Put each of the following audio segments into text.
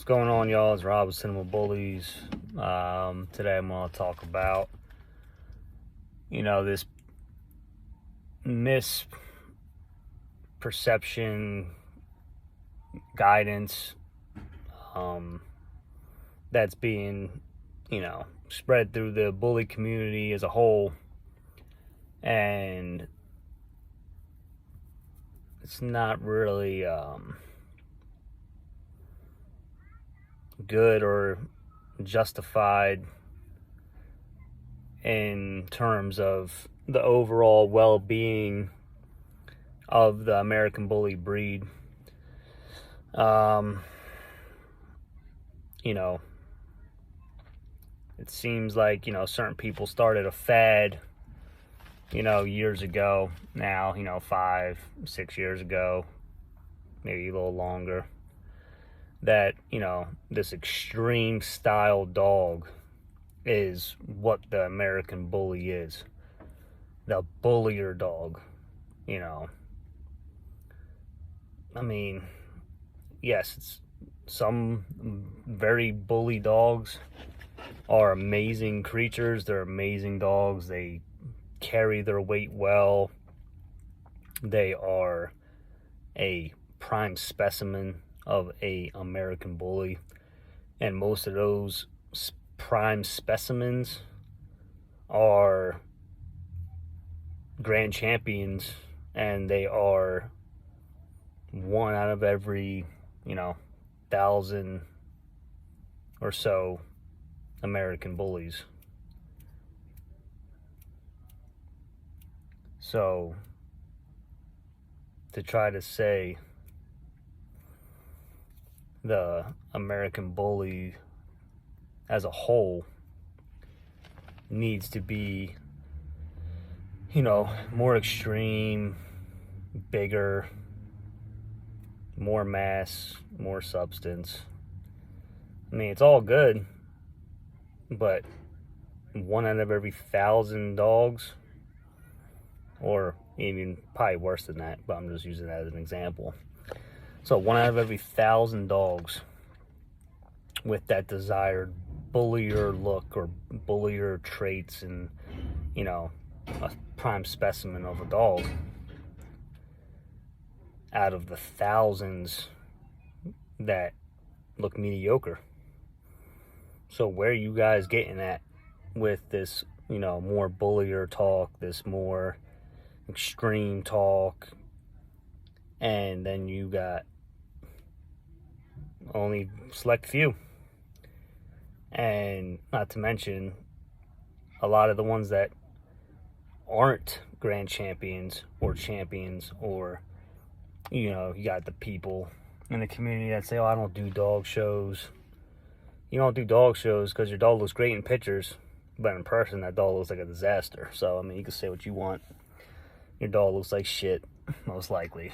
What's going on, y'all? It's Rob with Cinema Bullies. Today I'm going to talk about, this misperception, guidance, that's being, spread through the bully community as a whole. And it's not really, good or justified in terms of the overall well-being of the American bully breed. It seems like, certain people started a fad, years ago now, 5, 6 years ago, maybe a little longer, that, this extreme style dog is what the American bully is. The bullier dog, yes, some very bully dogs are amazing creatures. They're amazing dogs. They carry their weight well. They are a prime specimen of a American bully, and most of those prime specimens are grand champions, and they are one out of every 1,000 or so American bullies. So to try to say the American bully as a whole needs to be, more extreme, bigger, more mass, more substance. It's all good, but one out of every 1,000 dogs, or even probably worse than that, but I'm just using that as an example. So one out of every 1,000 dogs with that desired bullier look or bullier traits and, a prime specimen of a dog, out of the thousands that look mediocre. So where are you guys getting at with this, more bullier talk, this more extreme talk, and then you got only select few, and not to mention a lot of the ones that aren't grand champions or champions, or you got the people in the community that say, oh, I don't do dog shows. You don't do dog shows because your dog looks great in pictures, but in person that dog looks like a disaster. So you can say what you want, your dog looks like shit most likely,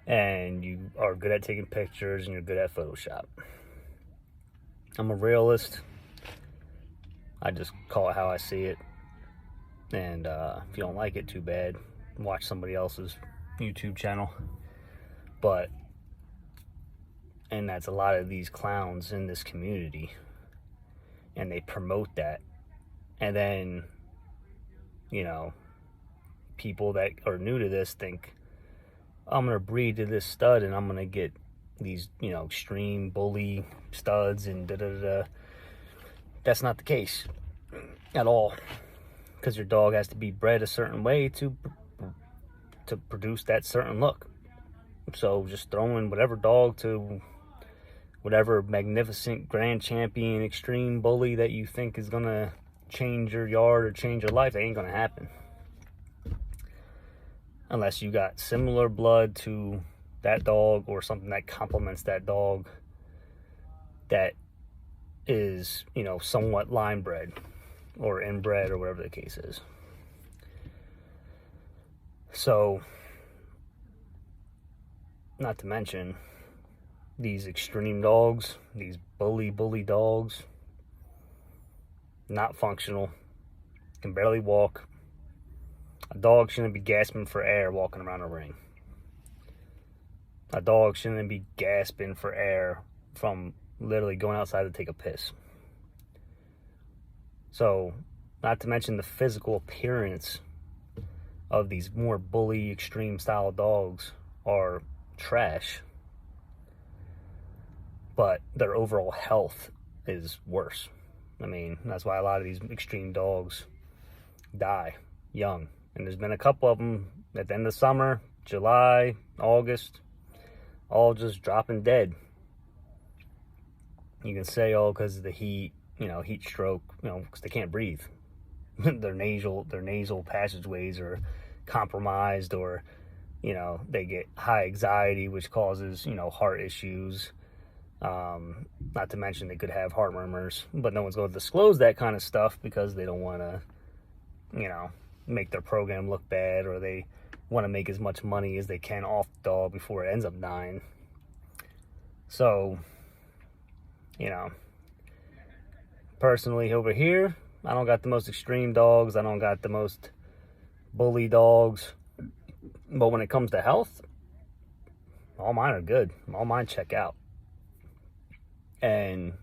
and you are good at taking pictures and you're good at Photoshop. I'm a realist. I just call it how I see it. And if you don't like it, too bad. Watch somebody else's YouTube channel. And that's a lot of these clowns in this community. And they promote that. And then, people that are new to this think, I'm going to breed to this stud and I'm going to get these, extreme bully studs and da-da-da-da. That's not the case at all. Because your dog has to be bred a certain way to produce that certain look. So just throwing whatever dog to whatever magnificent grand champion extreme bully that you think is going to change your yard or change your life, that ain't going to happen. Unless you got similar blood to that dog or something that complements that dog that is, somewhat line bred or inbred or whatever the case is. So, not to mention these extreme dogs, these bully dogs, not functional, can barely walk. A dog shouldn't be gasping for air walking around a ring. A dog shouldn't be gasping for air from literally going outside to take a piss. So, not to mention the physical appearance of these more bully extreme style dogs are trash, but their overall health is worse. I mean, that's why a lot of these extreme dogs die young. And there's been a couple of them at the end of summer, July, August, all just dropping dead. You can say, oh, because of the heat, heat stroke, because they can't breathe. their nasal passageways are compromised, or, they get high anxiety, which causes, heart issues. Not to mention they could have heart murmurs, but no one's going to disclose that kind of stuff because they don't want to, make their program look bad, or they want to make as much money as they can off the dog before it ends up dying. So, personally over here, I don't got the most extreme dogs. I don't got the most bully dogs. But when it comes to health, all mine are good. All mine check out. And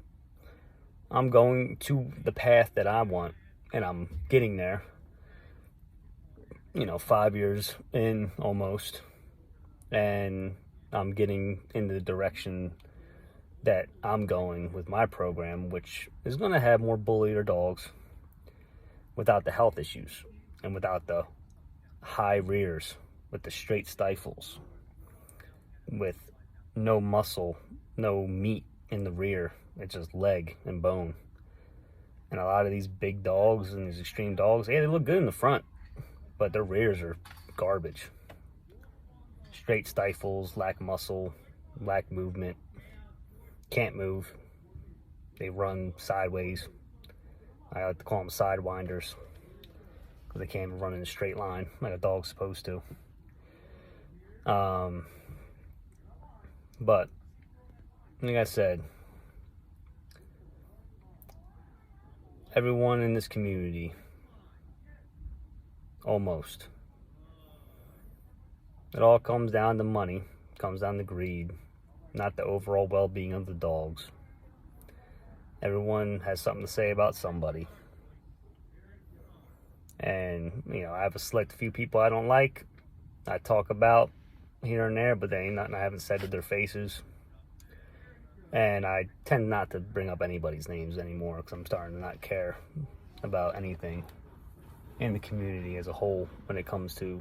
I'm going to the path that I want, and I'm getting there. 5 years in almost, and I'm getting in the direction that I'm going with my program, which is going to have more bullier dogs without the health issues and without the high rears, with the straight stifles, with no muscle, no meat in the rear. It's just leg and bone. And a lot of these big dogs and these extreme dogs, yeah, they look good in the front, but their rears are garbage. Straight stifles, lack muscle, lack movement, can't move. They run sideways. I like to call them sidewinders because they can't even run in a straight line like a dog's supposed to. But like I said, everyone in this community, almost, it all comes down to money, comes down to greed, not the overall well-being of the dogs. Everyone has something to say about somebody. And, I have a select few people I don't like. I talk about here and there, but there ain't nothing I haven't said to their faces. And I tend not to bring up anybody's names anymore because I'm starting to not care about anything in the community as a whole when it comes to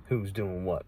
who's doing what.